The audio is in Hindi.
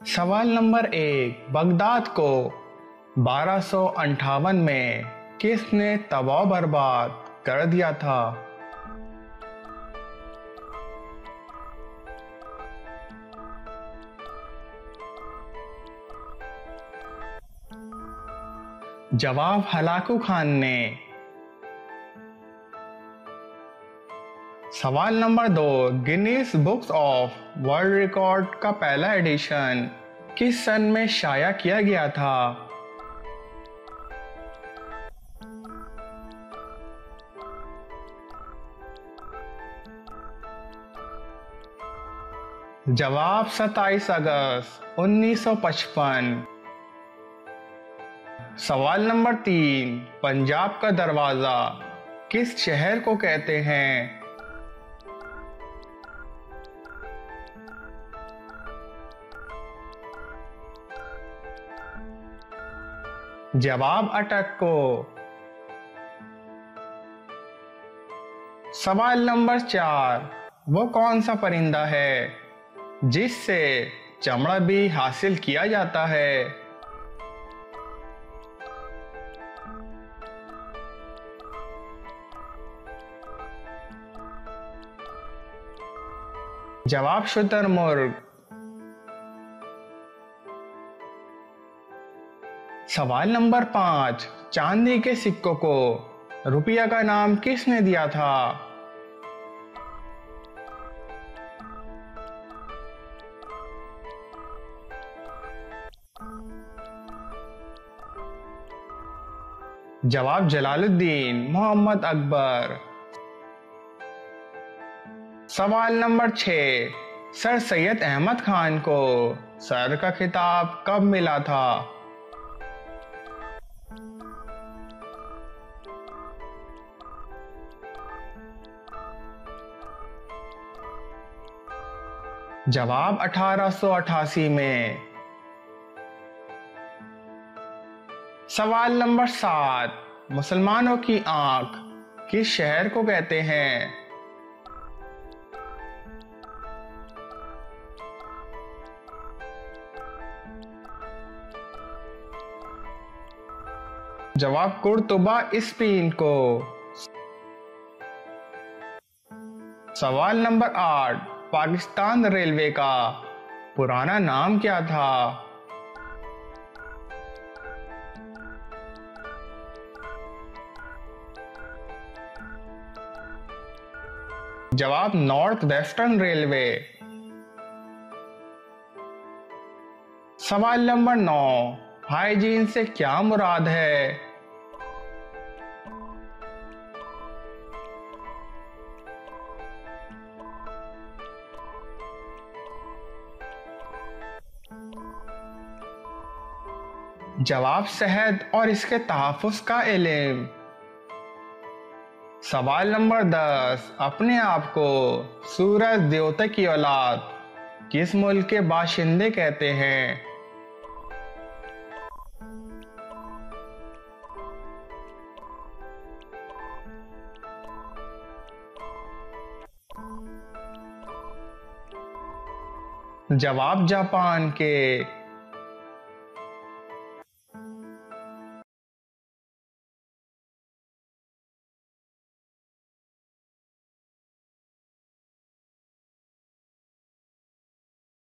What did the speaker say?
सवाल नंबर 1, बगदाद को 1258 में किसने तबाह बर्बाद कर दिया था? जवाब हलाकू खान ने। सवाल number 2, Guinness books of world record का पहला एडिशन किस सन में शाया किया गया था? जवाब 27 अगस्त 1955। सवाल नंबर 3, पंजाब का दरवाजा किस शहर को कहते हैं? जवाब अटक को। सवाल नंबर 4, वो कौन सा परिंदा है जिससे चमड़ा भी हासिल किया जाता है? जवाब शुतुरमुर्ग। सवाल नंबर 5, चांदी के सिक्कों को रुपया का नाम किसने दिया था? जवाब जलालुद्दीन मोहम्मद अकबर। सवाल नंबर 6, सर सैयद अहमद खान को सर का खिताब कब मिला था? जवाब 1888 में। सवाल नंबर 7, मुसलमानों की आंख किस शहर को कहते हैं? जवाब कुर्तुबा स्पेन को। सवाल नंबर 8, पाकिस्तान रेलवे का पुराना नाम क्या था? जवाब नॉर्थ वेस्टर्न रेलवे। सवाल नंबर 9, हाइजीन से क्या मुराद है? जवाब सेहत और इसके तहफ़्फ़ुज़ का इल्म। सवाल नंबर 10, अपने आप को सूरज देवता की औलाद किस मुल्क के बाशिंदे कहते हैं? जवाब जापान के।